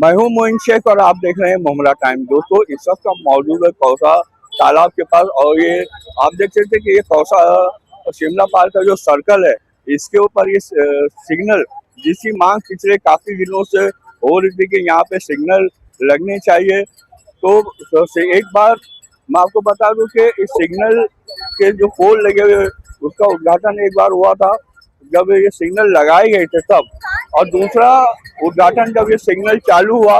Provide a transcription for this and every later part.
मैं हूँ मोइन शेख और आप देख रहे हैं मुमरा टाइम। दोस्तों, इस वक्त हम मौजूद है कौसा तालाब के पास और ये आप देख सकते हैं कि ये कौसा शिमला पार्क का जो सर्कल है, इसके ऊपर ये सिग्नल जिसकी मांग पिछले काफी दिनों से हो रही थी कि यहाँ पे सिग्नल लगने चाहिए। तो एक बार मैं आपको बता दूं कि इस सिग्नल के जो पोल लगे हुए उसका उद्घाटन एक बार हुआ था जब ये सिग्नल लगाए गए थे तब, और दूसरा उद्घाटन जब ये सिग्नल चालू हुआ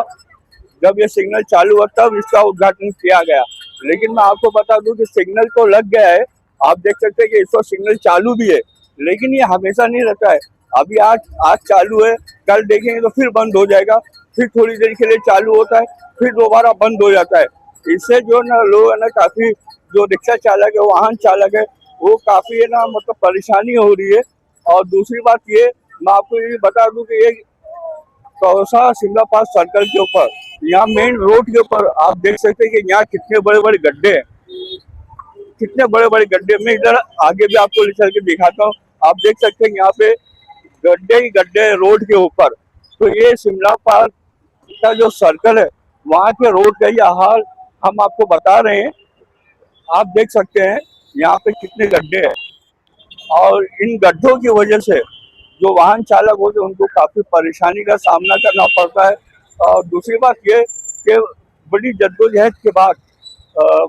तब इसका उद्घाटन किया गया। लेकिन मैं आपको बता दूं कि सिग्नल तो लग गया है, आप देख सकते हैं कि इस वक्त सिग्नल चालू भी है, लेकिन ये हमेशा नहीं रहता है। अभी आज चालू है, कल देखेंगे तो फिर बंद हो जाएगा, फिर थोड़ी देर के लिए चालू होता है, फिर दोबारा बंद हो जाता है। इससे जो ना लोग है ना, काफी जो रिक्शा चालक है, वाहन चालक है, वो काफी है ना मतलब परेशानी हो रही है। और दूसरी बात ये मैं आपको ये बता दूं कि ये कौसा शिमला पार्क सर्कल के ऊपर, यहाँ मेन रोड के ऊपर आप देख सकते हैं कि यहाँ कितने बड़े बड़े गड्ढे हैं, कितने बड़े बड़े गड्ढे। मैं इधर आगे भी आपको चल के दिखाता हूँ, आप देख सकते हैं यहाँ पे गड्ढे ही गड्ढे रोड के ऊपर। तो ये शिमला पार्क का जो सर्कल है, वहाँ के रोड का ही हाल हम आपको बता रहे हैं। आप देख सकते हैं यहाँ पे कितने गड्ढे हैं, और इन गड्ढों की वजह से जो वाहन चालक होते हैं उनको काफी परेशानी का सामना करना पड़ता है। और दूसरी बात ये कि बड़ी जद्दोजहद के बाद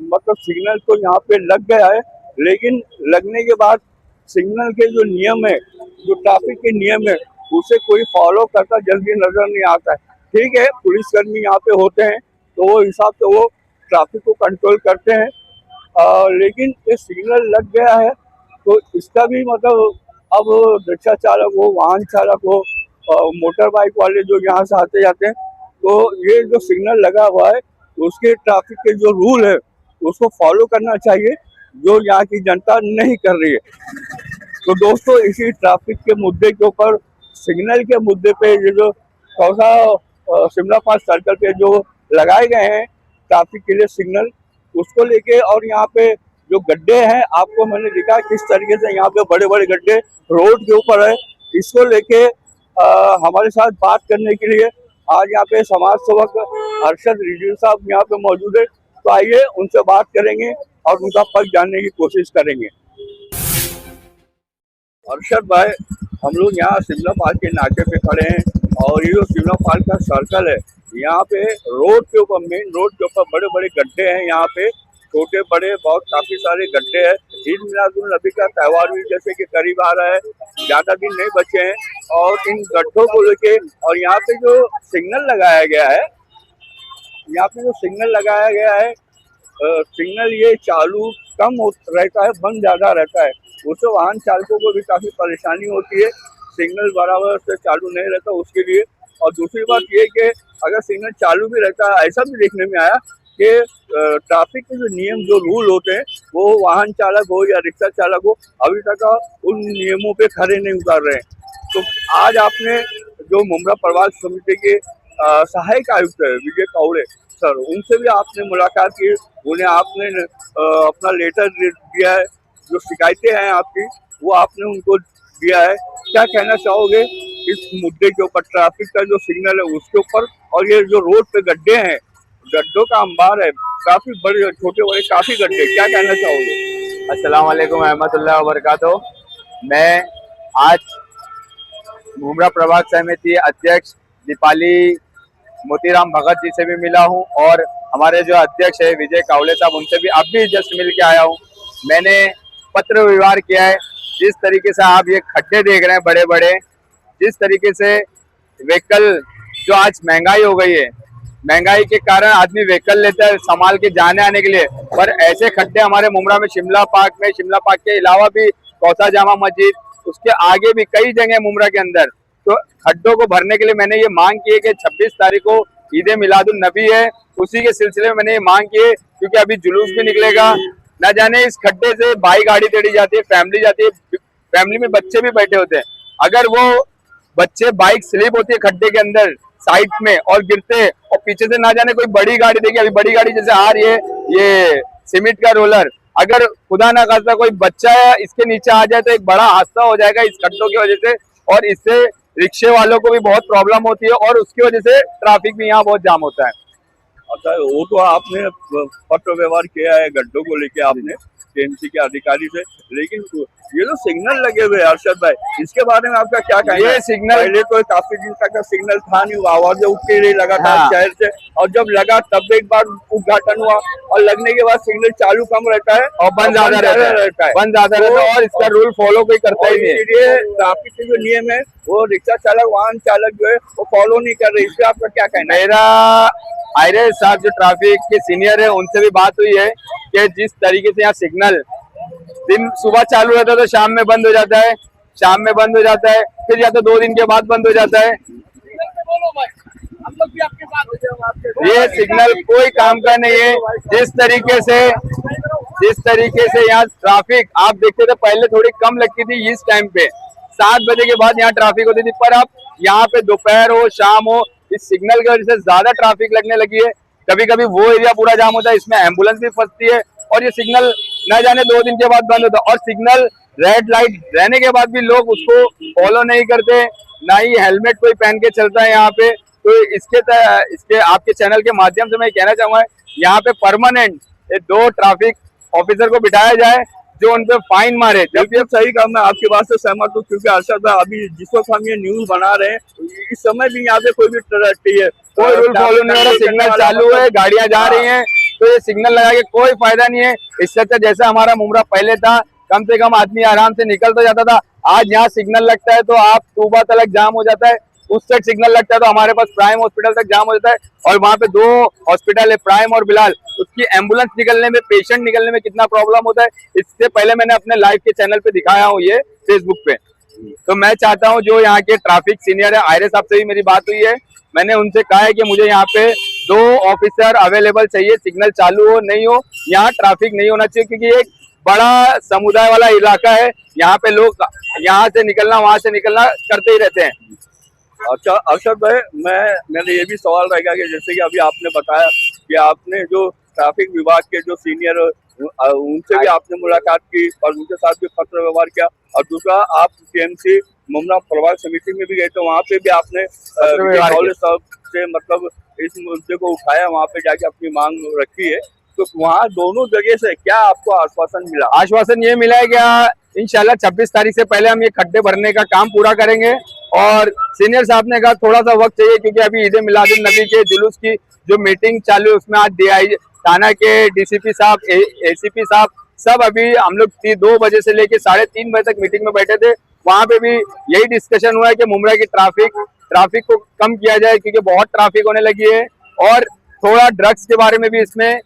मतलब सिग्नल तो यहाँ पे लग गया है, लेकिन लगने के बाद सिग्नल के जो नियम है, जो ट्रैफिक के नियम है, उसे कोई फॉलो करता जल्दी नजर नहीं आता है। ठीक है, पुलिसकर्मी यहाँ पे होते हैं तो वो हिसाब से वो ट्रैफिक को कंट्रोल करते हैं, लेकिन ये सिग्नल लग गया है तो इसका भी मतलब अब रिक्शा चालक हो, वाहन चालक हो, मोटर बाइक वाले जो यहाँ से आते जाते हैं, तो ये जो सिग्नल लगा हुआ है उसके ट्रैफिक के जो रूल है उसको फॉलो करना चाहिए, जो यहाँ की जनता नहीं कर रही है। तो दोस्तों, इसी ट्रैफिक के मुद्दे के ऊपर, सिग्नल के मुद्दे पे ये जो कौसा शिमला पार्क सर्कल पे जो लगाए गए हैं ट्रैफिक के लिए सिग्नल, उसको लेके और यहाँ पे जो गड्ढे हैं, आपको मैंने दिखा किस तरीके से यहाँ पे बड़े बड़े गड्ढे रोड के ऊपर है, इसको लेके हमारे साथ बात करने के लिए आज यहाँ पे समाज सेवक अरशद रिजवी साहब यहाँ पे मौजूद है। तो आइए उनसे बात करेंगे और उनका पक्ष जानने की कोशिश करेंगे। अरशद भाई, हम लोग यहाँ शिमला पार्क के नाके पे खड़े हैं और ये जो शिमला पार्क का सर्कल है, यहाँ पे रोड के ऊपर, मेन रोड के ऊपर बड़े बड़े गड्ढे हैं, यहाँ पे छोटे बड़े बहुत काफी सारे गड्ढे हैं। ईद मिलादुल नबी का त्यौहार भी जैसे कि करीब आ रहा है, ज्यादा दिन नहीं बचे हैं, और इन गड्ढों को लेके और यहाँ पे जो सिग्नल लगाया गया है, सिग्नल ये चालू कम रहता है, बंद ज्यादा रहता है, उससे वाहन चालकों को भी काफी परेशानी होती है। सिग्नल बराबर से चालू नहीं रहता उसके लिए। और दूसरी बात ये कि अगर सिग्नल चालू भी रहता है, ऐसा भी देखने में आया कि ट्रैफिक के जो नियम, जो रूल होते हैं, वो वाहन चालक हो या रिक्शा चालक हो, अभी तक उन नियमों पे खरे नहीं उतार रहे हैं। तो आज आपने जो मुमरा प्रवास समिति के सहायक आयुक्त है विजय कौड़े सर, उनसे भी आपने मुलाकात की, उन्हें आपने अपना लेटर दिया है, जो शिकायतें हैं आपकी वो आपने उनको दिया है। क्या कहना चाहोगे इस मुद्दे के ऊपर, ट्रैफिक का जो सिग्नल है उसके ऊपर, और ये जो रोड पे गड्ढे हैं, गड्ढों का अंबार है, काफी बड़े छोटे बड़े काफी गड्ढे, क्या कहना चाहोगे? अस्सलाम वालेकुम रहमतुल्लाहि व बरकातुहू। मैं आज मुमरा प्रभाग समिति अध्यक्ष दीपाली मोतीराम भगत जी से भी मिला हूं, और हमारे जो अध्यक्ष है विजय कावले साहब, उनसे भी अभी जस्ट मिल के आया हूं। मैंने पत्र व्यवहार किया है। जिस तरीके से आप ये खड्डे देख रहे हैं बड़े बड़े, जिस तरीके से व्हीकल, जो आज महंगाई हो गई है, महंगाई के कारण आदमी व्हीकल लेता है संभाल के जाने आने के लिए, पर ऐसे खड्डे हमारे मुमरा में, शिमला पार्क के अलावा भी कौसा जामा मस्जिद, उसके आगे भी कई जगह मुमरा के अंदर, तो खड्डों को भरने के लिए मैंने ये मांग की है कि 26 तारीख को ईद मिलादुल नबी है, उसी के सिलसिले में मैंने ये मांग की है, क्योंकि अभी जुलूस भी निकलेगा। न जाने इस खड्डे से बाई गाड़ी टेढ़ी जाती है, फैमिली जाती है, फैमिली में बच्चे भी बैठे होते हैं, अगर वो बच्चे, बाइक स्लिप होती है खड्डे के अंदर साइड में और गिरते, और पीछे से ना जाने कोई बड़ी गाड़ी, देखिए अभी बड़ी गाड़ी जैसे आ रही है, ये सीमेंट का रोलर, अगर खुदा ना खास्ता कोई बच्चा इसके नीचे आ जाए तो एक बड़ा हादसा हो जाएगा इस खड्डों की वजह से, और इससे रिक्शे वालों को भी बहुत प्रॉब्लम होती है और उसकी वजह से ट्रैफिक भी यहाँ बहुत जाम होता है। अच्छा, वो तो आपने पत्र व्यवहार किया है गड्ढों को लेके आपने केएमसी के अधिकारी से, लेकिन ये जो सिग्नल लगे हुए हैं अरशद भाई, इसके बारे में आपका क्या कहना है? ये सिग्नल पहले तो काफी दिन तक का सिग्नल था नहीं, आवाजें उठती रही लगातार हाँ। शहर से, और जब लगा तब एक बार उद्घाटन हुआ और लगने के बाद सिग्नल चालू कम रहता है और बंद ज्यादा रहता है, बंद ज्यादा रहता है और इसका रूल फॉलो कोई करता ही नहीं है। इसलिए ट्रैफिक के जो नियम है वो रिक्शा चालक वाहन चालक जो है वो फॉलो नहीं कर रहे, इससे आपका क्या कहना है? मेरा आयरे साहब जो ट्रैफिक के सीनियर है उनसे भी बात हुई है कि जिस तरीके से यहाँ सिग्नल दिन सुबह चालू रहता है तो शाम में बंद हो जाता है, शाम में बंद हो जाता है, फिर या तो 2 दिन के बाद बंद हो जाता है। ये सिग्नल कोई काम का नहीं है। जिस तरीके से यहाँ ट्रैफिक आप देखते थे पहले थोड़ी कम लगती थी, इस टाइम पे 7 बजे के बाद यहाँ ट्रैफिक होती थी, पर अब यहाँ पे दोपहर हो शाम हो इस सिग्नल की वजह से ज्यादा ट्रैफिक लगने लगी है। कभी कभी वो एरिया पूरा जाम होता है, इसमें एम्बुलेंस भी फंसती है और ये सिग्नल न जाने 2 दिन के बाद बंद होता है। और सिग्नल रेड लाइट रहने के बाद भी लोग उसको फॉलो नहीं करते, ना ही हेलमेट कोई पहन के चलता है यहाँ पे। तो इसके आपके चैनल के माध्यम से मैं कहना चाहूंगा यहाँ पे परमानेंट 2 ट्रैफिक ऑफिसर को बिठाया जाए जो उन पे फाइन मारे। जब ये सही काम, मैं आपकी बात से सहमत हूँ, क्योंकि अरशद भाई अभी जिस वक्त हम ये न्यूज बना रहे हैं इस समय भी यहाँ पे कोई भी कोई रूल फॉलो नहीं हो रहा, सिग्नल चालू है, गाड़ियां जा रही हैं, तो ये सिग्नल लगा के कोई फायदा नहीं है। इससे अच्छा जैसा हमारा मुमरा पहले था, कम से कम आदमी आराम से निकल तो जाता था। आज यहाँ सिग्नल लगता है तो आप सुबह तक जाम हो जाता है, उस तक सिग्नल लगता है तो हमारे पास प्राइम हॉस्पिटल तक जाम हो जाता है। और वहाँ पे 2 हॉस्पिटल है, प्राइम और बिलाल, उसकी एम्बुलेंस निकलने में, पेशेंट निकलने में कितना प्रॉब्लम होता है। इससे पहले मैंने अपने लाइव के चैनल पे दिखाया हूँ ये फेसबुक पे। तो मैं चाहता हूँ जो यहाँ के ट्रैफिक सीनियर है, आयरे साहब से भी मेरी बात हुई है, मैंने उनसे कहा है कि मुझे यहाँ पे 2 ऑफिसर अवेलेबल चाहिए, सिग्नल चालू हो नहीं हो यहाँ ट्रैफिक नहीं होना चाहिए, क्योंकि ये एक बड़ा समुदाय वाला इलाका है। यहाँ पे लोग यहाँ से निकलना वहां से निकलना करते ही रहते हैं। अच्छा अरशद भाई, मेरा ये भी सवाल रहेगा कि जैसे कि अभी आपने बताया कि आपने जो ट्रैफिक विभाग के जो सीनियर उनसे भी आपने मुलाकात की और उनके साथ भी पत्र व्यवहार किया, और दूसरा आप केएमसी मुमरा प्रभाग समिति में भी गए तो वहाँ पे भी आपने साहब से मतलब इस मुद्दे को उठाया, वहाँ पे जाके अपनी मांग रखी है। तो वहाँ दोनों जगह से क्या आपको आश्वासन मिला? आश्वासन ये मिला है कि इंशाल्लाह 26 तारीख से पहले हम ये खड्डे भरने का काम पूरा करेंगे। और सीनियर साहब ने कहा थोड़ा सा वक्त चाहिए, क्योंकि अभी ईद मिलादुन नबी के जुलूस की जो मीटिंग चालू है उसमें आज DI थाना के DCP साहब, ACP साहब सब अभी हम लोग 2 बजे से लेके 3:30 बजे तक मीटिंग में बैठे थे। वहाँ पे भी यही डिस्कशन हुआ है कि मुमरा की ट्रैफिक को कम किया जाए, क्योंकि बहुत ट्रैफिक होने लगी है। और थोड़ा ड्रग्स के बारे में भी इसमें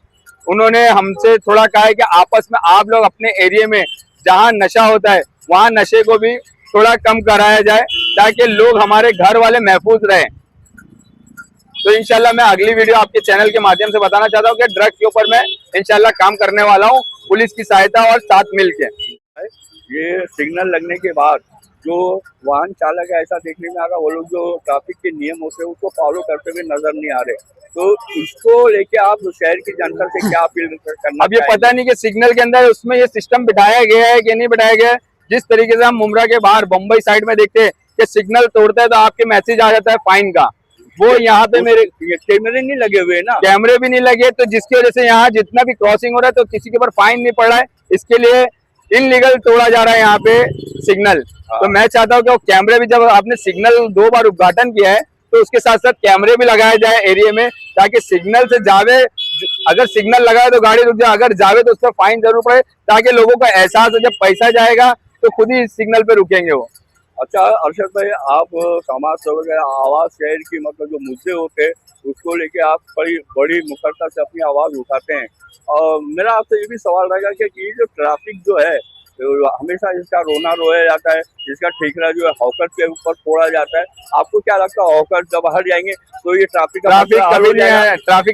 उन्होंने हमसे थोड़ा कहा है कि आपस में आप लोग अपने एरिया में जहाँ नशा होता है वहाँ नशे को भी थोड़ा कम कराया जाए, ताकि लोग हमारे घर वाले महफूज रहें। तो इंशाल्लाह मैं अगली वीडियो आपके चैनल के माध्यम से बताना चाहता हूँ कि ड्रग्स के ऊपर मैं इंशाल्लाह काम करने वाला हूँ, पुलिस की सहायता और साथ मिलके। ये सिग्नल लगने के बाद जो वाहन चालक है, ऐसा देखने में आ रहा वो लोग जो ट्रैफिक के नियम होते हैं उसको फॉलो करते हुए नजर नहीं आ रहे, तो इसको लेके आप शहर की जनता से क्या अपील करना? अब ये पता नहीं कि सिग्नल के अंदर उसमें ये सिस्टम बिठाया गया है कि नहीं बिठाया गया है। जिस तरीके से हम मुमरा के बाहर बम्बई साइड में देखते हैं कि सिग्नल तोड़ता है तो आपके मैसेज आ जाता है फाइन का, वो यहाँ पे मेरे कैमरे नहीं लगे हुए ना, कैमरे भी नहीं लगे, तो जिसकी वजह से यहाँ जितना भी क्रॉसिंग हो रहा है तो किसी के ऊपर फाइन नहीं पड़ रहा है। इसके लिए इनलीगल तोड़ा जा रहा है यहाँ पे सिग्नल। तो मैं चाहता हूँ कि वो कैमरे भी, जब आपने सिग्नल 2 बार उद्घाटन किया है तो उसके साथ साथ कैमरे भी लगाए जाए एरिया में, ताकि सिग्नल से जावे, अगर सिग्नल लगाए तो गाड़ी रुक जाए, अगर जावे तो उस पर फाइन जरूर पड़े, ताकि लोगों को एहसास हो जब पैसा जाएगा तो खुद ही सिग्नल पे रुकेंगे वो। अच्छा अरशद भाई, आप समाज सेवक है, आवाज शहर की मतलब जो मुद्दे होते हैं उसको लेके आप बड़ी मुखरता से अपनी आवाज उठाते हैं, और मेरा आपसे ये भी सवाल रहेगा कि ये जो ट्रैफिक जो है हमेशा इसका रोना रोया जाता है, इसका ठेकरा जो है हॉकर के ऊपर फोड़ा जाता है, आपको क्या लगता है हॉकर जब हट जाएंगे तो ये ट्रैफिक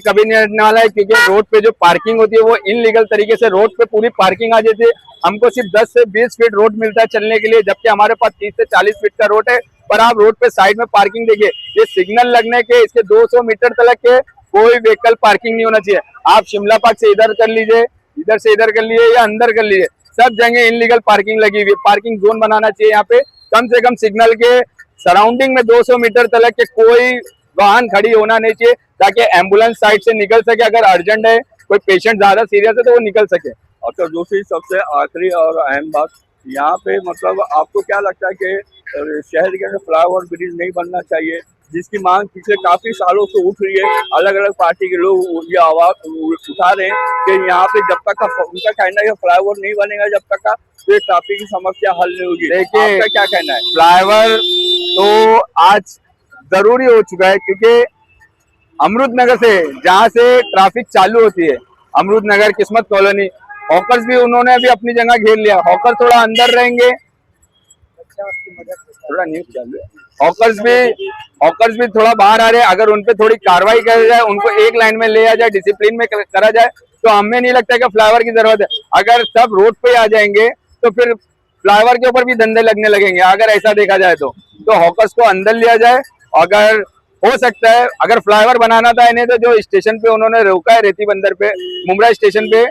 कभी नहीं हटने वाला है? क्योंकि रोड पे जो पार्किंग होती है वो इनलीगल तरीके से रोड पे पूरी पार्किंग आ जाती है। हमको सिर्फ 10 से 20 फीट रोड मिलता है चलने के लिए, जबकि हमारे पास 30 से 40 फीट का रोड है। पर आप रोड पे साइड में पार्किंग देखिए, ये सिग्नल लगने के इसके 200 मीटर तक के कोई व्हीकल पार्किंग नहीं होना चाहिए। आप शिमला पार्क से इधर कर लीजिए, इधर से इधर कर लीजिए या अंदर कर लीजिए, सब जगह इनलीगल पार्किंग लगी हुई है। पार्किंग जोन बनाना चाहिए यहाँ पे, कम से कम सिग्नल के सराउंडिंग में 200 मीटर तक के कोई वाहन खड़ी होना नहीं चाहिए, ताकि एम्बुलेंस साइड से निकल सके, अगर अर्जेंट है कोई पेशेंट ज्यादा सीरियस है तो वो निकल सके। और तो दूसरी सबसे आखिरी और अहम बात, यहाँ पे मतलब आपको क्या लगता है कि शहर के अंदर फ्लाईओवर ब्रिज नहीं बनना चाहिए, जिसकी मांग पिछले काफी सालों से उठ रही है, अलग अलग पार्टी के लोग ये आवाज उठा रहे हैं कि यहाँ पे जब तक का उनका कहना है फ्लाईओवर नहीं बनेगा जब तक का तो ट्रैफिक की समस्या हल नहीं होगी। देखिए, आपका क्या कहना है? फ्लाईओवर तो आज जरूरी हो चुका है, क्योंकि अमृत नगर से जहाँ से ट्रैफिक चालू होती है, अमृत नगर, किस्मत कॉलोनी, हॉकर्स भी उन्होंने अभी अपनी जगह घेर लिया। हॉकर थोड़ा अंदर रहेंगे, थोड़ा न्यूज चालू है, हॉकर्स भी थोड़ा बाहर आ रहे हैं। अगर उनपे थोड़ी कार्रवाई करी जाए, उनको एक लाइन में ले आ जाए, डिसिप्लिन में करा जाए, तो हमें नहीं लगता कि फ्लाईओवर की जरूरत है। अगर सब रोड पे आ जाएंगे तो फिर फ्लाईओवर के ऊपर भी धंधे लगने लगेंगे। अगर ऐसा देखा जाए तो हॉकर्स को अंदर लिया जाए। अगर हो सकता है, अगर फ्लाईओवर बनाना था इन्हें, तो जो स्टेशन पे उन्होंने रोका है रेती बंदर पे, मुमरा स्टेशन पे,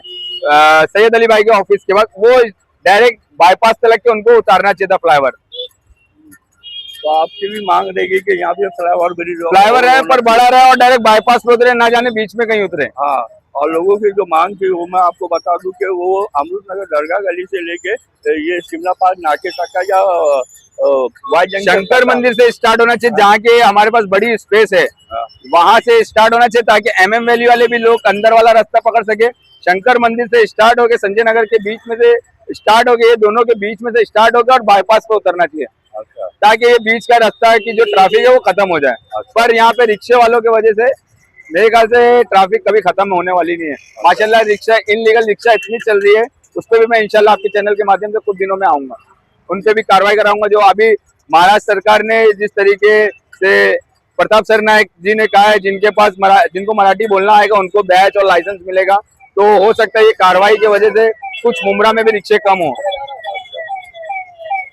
सैयद अली भाई के ऑफिस के बाद, वो डायरेक्ट बाईपास तक के उनको उतारना चाहिए था फ्लाईओवर। तो आपकी भी मांग रहेगी कि यहाँ पे फ्लाईओवर है पर बड़ा रहे और डायरेक्ट बाईपास पे उतरे, ना जाने बीच में कहीं उतरे। हाँ, और लोगों की जो मांग थी वो मैं आपको बता दूं कि वो अमृत नगर दरगाह गली से लेके ये शिमला पार्क नाके तक का या शंकर मंदिर से स्टार्ट होना चाहिए, जहाँ के हमारे पास बड़ी स्पेस है, वहां से स्टार्ट होना चाहिए, ताकि MM वैली वाले भी लोग अंदर वाला रास्ता पकड़ सके। शंकर मंदिर से स्टार्ट होके संजय नगर के बीच में से स्टार्ट होके, ये दोनों के बीच में से स्टार्ट होकर और बाईपास पे उतरना चाहिए, ताकि ये बीच का रास्ता की जो ट्रैफिक है वो खत्म हो जाए। पर यहाँ पे रिक्शे वालों की वजह से मेरे ख्याल से ट्रैफिक कभी खत्म होने वाली नहीं है। माशाल्लाह रिक्शा, इनलीगल रिक्शा इतनी चल रही है, उस पर भी मैं इंशाल्लाह आपके चैनल के माध्यम से कुछ दिनों में आऊंगा, उन पे भी कार्रवाई कराऊंगा। जो अभी महाराष्ट्र सरकार ने जिस तरीके से प्रताप सरनाइक जी ने कहा है, जिनको मराठी बोलना आएगा उनको बैच और लाइसेंस मिलेगा, तो हो सकता है ये कार्रवाई की वजह से कुछ मुमरा में भी रिक्शे कम हो।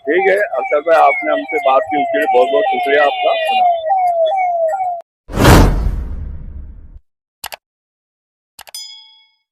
ठीक है, अफसर भाई आपने हमसे बात की, उसके लिए बहुत बहुत शुक्रिया आपका।